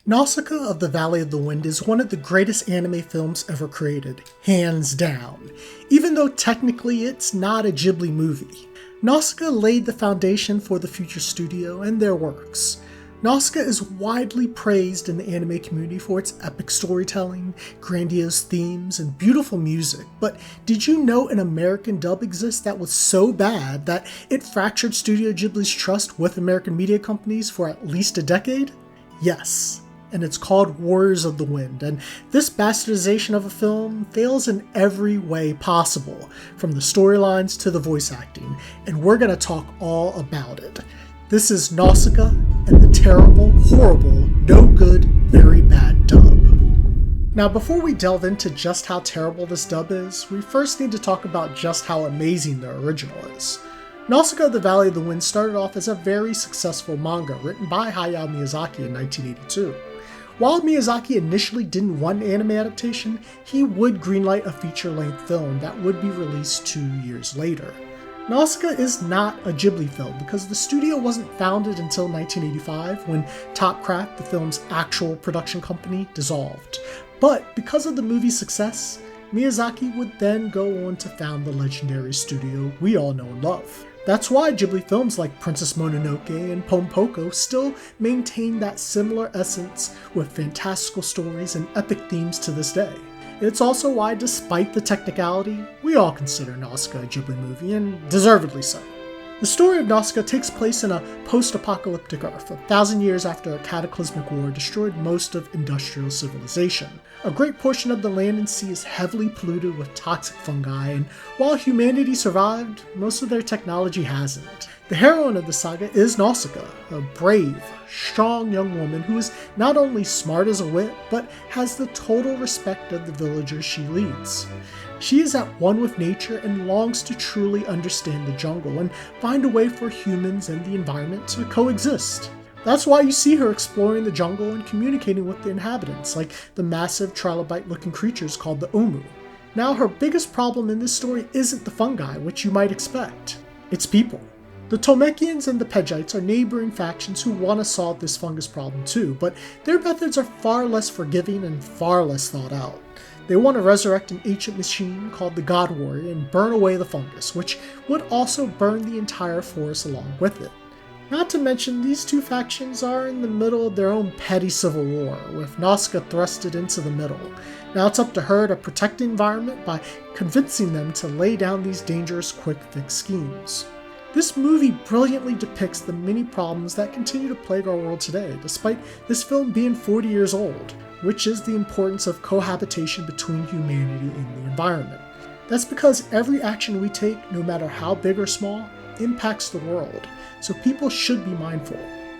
Nausicaa of the Valley of the Wind is one of the greatest anime films ever created, hands down, even though technically it's not a Ghibli movie. Nausicaa laid the foundation for the future studio and their works. Nausicaa is widely praised in the anime community for its epic storytelling, grandiose themes, and beautiful music, but did you know an American dub exists that was so bad that it fractured Studio Ghibli's trust with American media companies for at least a decade? Yes. And it's called Warriors of the Wind, and this bastardization of a film fails in every way possible, from the storylines to the voice acting, and we're going to talk all about it. This is Nausicaa and the terrible, horrible, no good, very bad dub. Now before we delve into just how terrible this dub is, we first need to talk about just how amazing the original is. Nausicaa of the Valley of the Wind started off as a very successful manga written by Hayao Miyazaki in 1982. While Miyazaki initially didn't want an anime adaptation, he would greenlight a feature-length film that would be released 2 years later. Nausicaa is not a Ghibli film because the studio wasn't founded until 1985 when Topcraft, the film's actual production company, dissolved. But because of the movie's success, Miyazaki would then go on to found the legendary studio we all know and love. That's why Ghibli films like Princess Mononoke and Poko still maintain that similar essence with fantastical stories and epic themes to this day. It's also why, despite the technicality, we all consider Nausicaa a Ghibli movie, and deservedly so. The story of Nausicaa takes place in a post-apocalyptic Earth, 1,000 years after a cataclysmic war destroyed most of industrial civilization. A great portion of the land and sea is heavily polluted with toxic fungi, and while humanity survived, most of their technology hasn't. The heroine of the saga is Nausicaa, a brave, strong young woman who is not only smart as a wit, but has the total respect of the villagers she leads. She is at one with nature and longs to truly understand the jungle and find a way for humans and the environment to coexist. That's why you see her exploring the jungle and communicating with the inhabitants, like the massive trilobite-looking creatures called the Omu. Now, her biggest problem in this story isn't the fungi, which you might expect. It's people. The Tolmekians and the Pedgites are neighboring factions who want to solve this fungus problem too, but their methods are far less forgiving and far less thought out. They want to resurrect an ancient machine called the God Warrior and burn away the fungus, which would also burn the entire forest along with it. Not to mention, these two factions are in the middle of their own petty civil war, with Nausicaa thrusted into the middle. Now it's up to her to protect the environment by convincing them to lay down these dangerous quick-fix schemes. This movie brilliantly depicts the many problems that continue to plague our world today, despite this film being 40 years old, which is the importance of cohabitation between humanity and the environment. That's because every action we take, no matter how big or small, impacts the world, so people should be mindful.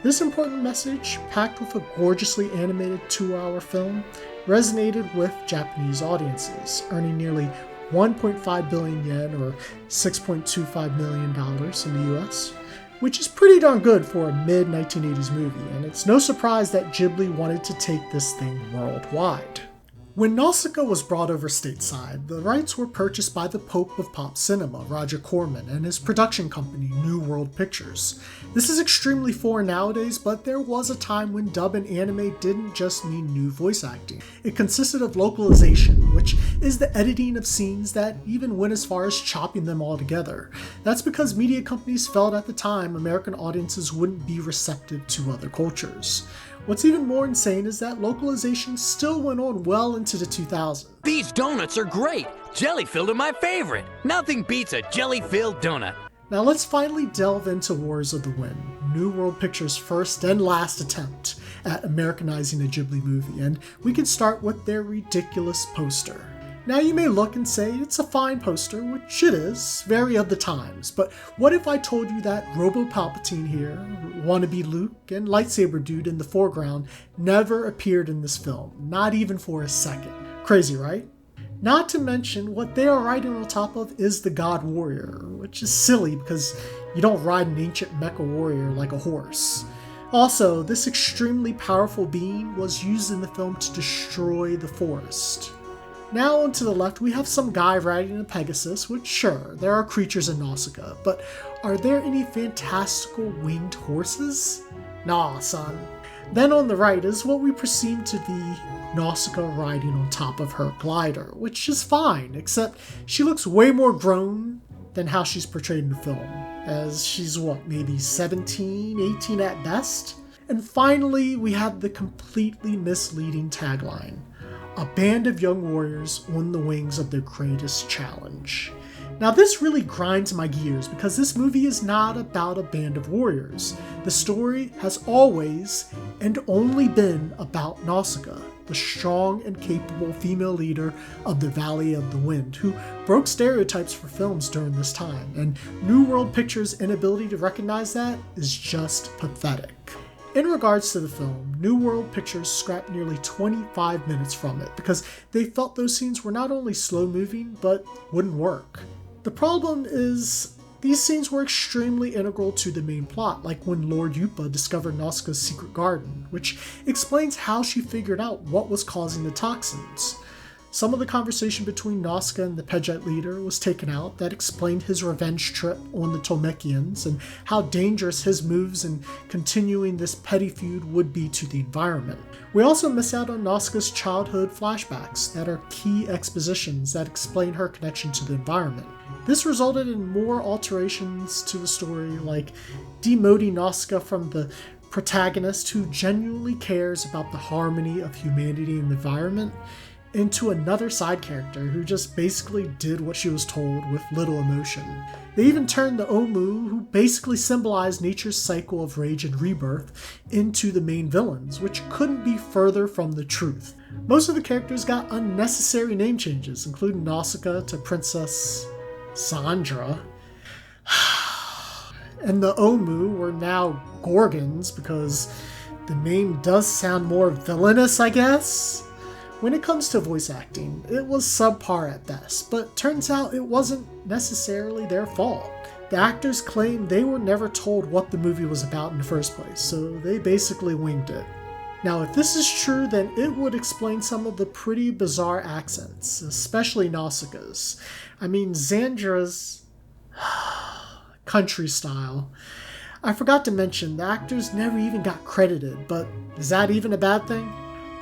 This important message, packed with a gorgeously animated 2-hour film, resonated with Japanese audiences, earning nearly 1.5 billion yen or $6.25 million in the US, which is pretty darn good for a mid-1980s movie, and it's no surprise that Ghibli wanted to take this thing worldwide. When Nausicaa was brought over stateside, the rights were purchased by the Pope of Pop Cinema, Roger Corman, and his production company, New World Pictures. This is extremely foreign nowadays, but there was a time when dub and anime didn't just mean new voice acting. It consisted of localization, which is the editing of scenes that even went as far as chopping them all together. That's because media companies felt at the time American audiences wouldn't be receptive to other cultures. What's even more insane is that localization still went on well into the 2000s. These donuts are great! Jelly-filled are my favorite! Nothing beats a jelly-filled donut! Now let's finally delve into Warriors of the Wind, New World Pictures' first and last attempt at Americanizing a Ghibli movie, and we can start with their ridiculous poster. Now you may look and say it's a fine poster, which it is, very of the times, but what if I told you that Robo Palpatine here, wannabe Luke, and lightsaber dude in the foreground never appeared in this film, not even for a second. Crazy, right? Not to mention, what they are riding on top of is the God Warrior, which is silly because you don't ride an ancient mecha warrior like a horse. Also, this extremely powerful being was used in the film to destroy the forest. Now on to the left, we have some guy riding a Pegasus, which sure, there are creatures in Nausicaa, but are there any fantastical winged horses? Nah, son. Then on the right is what we perceive to be Nausicaa riding on top of her glider, which is fine, except she looks way more grown than how she's portrayed in the film, as she's maybe 17, 18 at best? And finally, we have the completely misleading tagline, "A band of young warriors on the wings of their greatest challenge." Now this really grinds my gears because this movie is not about a band of warriors. The story has always and only been about Nausicaa, the strong and capable female leader of the Valley of the Wind, who broke stereotypes for films during this time, and New World Pictures' inability to recognize that is just pathetic. In regards to the film, New World Pictures scrapped nearly 25 minutes from it because they felt those scenes were not only slow-moving, but wouldn't work. The problem is, these scenes were extremely integral to the main plot, like when Lord Yupa discovered Nausicaa's secret garden, which explains how she figured out what was causing the toxins. Some of the conversation between Nausicaa and the Pedjite leader was taken out that explained his revenge trip on the Tolmekians and how dangerous his moves in continuing this petty feud would be to the environment. We also miss out on Nausicaa's childhood flashbacks that are key expositions that explain her connection to the environment. This resulted in more alterations to the story, like demoting Nausicaa from the protagonist who genuinely cares about the harmony of humanity and the environment into another side character who just basically did what she was told with little emotion. They even turned the Omu, who basically symbolized nature's cycle of rage and rebirth, into the main villains, which couldn't be further from the truth. Most of the characters got unnecessary name changes, including Nausicaa to Princess Sandra. And the Omu were now Gorgons because the name does sound more villainous, I guess? When it comes to voice acting, it was subpar at best, but turns out it wasn't necessarily their fault. The actors claim they were never told what the movie was about in the first place, so they basically winged it. Now, if this is true, then it would explain some of the pretty bizarre accents, especially Nausicaa's. I mean, Zandra's country style. I forgot to mention, the actors never even got credited, but is that even a bad thing?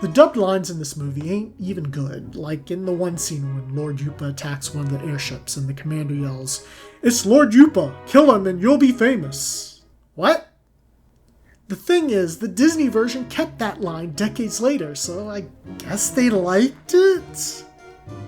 The dubbed lines in this movie ain't even good, like in the one scene when Lord Yupa attacks one of the airships and the commander yells, "It's Lord Yupa! Kill him and you'll be famous!" What? The thing is, the Disney version kept that line decades later, so I guess they liked it?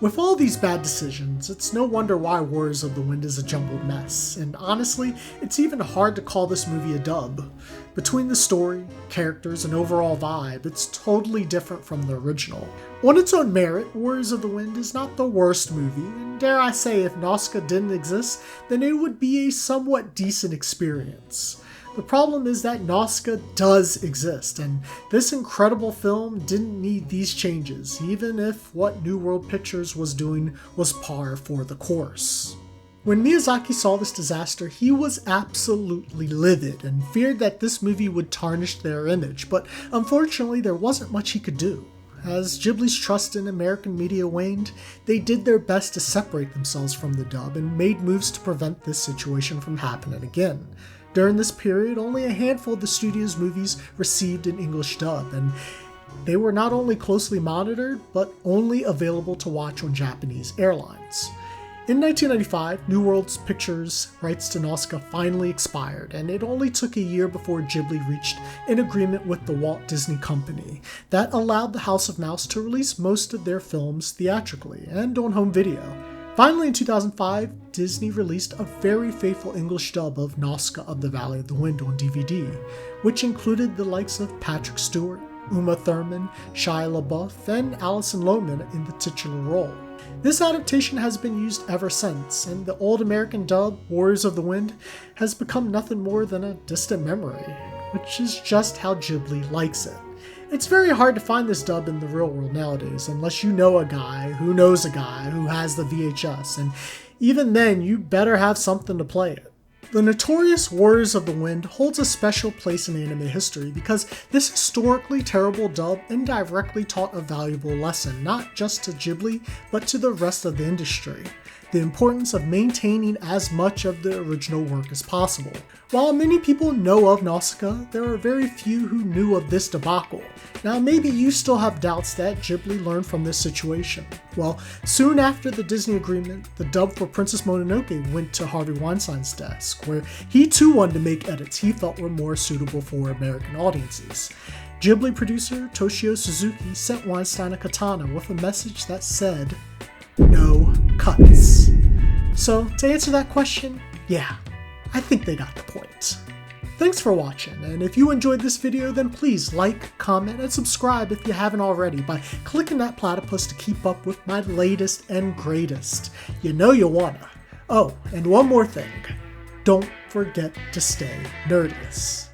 With all these bad decisions, it's no wonder why Warriors of the Wind is a jumbled mess, and honestly, it's even hard to call this movie a dub. Between the story, characters, and overall vibe, it's totally different from the original. On its own merit, Warriors of the Wind is not the worst movie, and dare I say, if Nausicaa didn't exist, then it would be a somewhat decent experience. The problem is that Nausicaa does exist, and this incredible film didn't need these changes, even if what New World Pictures was doing was par for the course. When Miyazaki saw this disaster, he was absolutely livid and feared that this movie would tarnish their image, but unfortunately there wasn't much he could do. As Ghibli's trust in American media waned, they did their best to separate themselves from the dub and made moves to prevent this situation from happening again. During this period, only a handful of the studio's movies received an English dub, and they were not only closely monitored, but only available to watch on Japanese airlines. In 1995, New World Pictures' rights to Nausicaa finally expired, and it only took a year before Ghibli reached an agreement with the Walt Disney Company that allowed the House of Mouse to release most of their films theatrically and on home video. Finally, in 2005, Disney released a very faithful English dub of Nausicaa of the Valley of the Wind on DVD, which included the likes of Patrick Stewart, Uma Thurman, Shia LaBeouf, and Alison Lohman in the titular role. This adaptation has been used ever since, and the old American dub, Warriors of the Wind, has become nothing more than a distant memory, which is just how Ghibli likes it. It's very hard to find this dub in the real world nowadays, unless you know a guy who knows a guy who has the VHS, and even then you better have something to play it. The notorious Warriors of the Wind holds a special place in anime history because this historically terrible dub indirectly taught a valuable lesson, not just to Ghibli, but to the rest of the industry. the importance of maintaining as much of the original work as possible. While many people know of Nausicaa, there are very few who knew of this debacle. Now maybe you still have doubts that Ghibli learned from this situation. Well, soon after the Disney agreement, the dub for Princess Mononoke went to Harvey Weinstein's desk, where he too wanted to make edits he felt were more suitable for American audiences. Ghibli producer Toshio Suzuki sent Weinstein a katana with a message that said, "No cuts." So to answer that question, yeah, I think they got the point. Thanks for watching, and if you enjoyed this video, then please like, comment, and subscribe if you haven't already by clicking that platypus to keep up with my latest and greatest. You know you wanna. Oh, and one more thing. Don't forget to stay nerdious.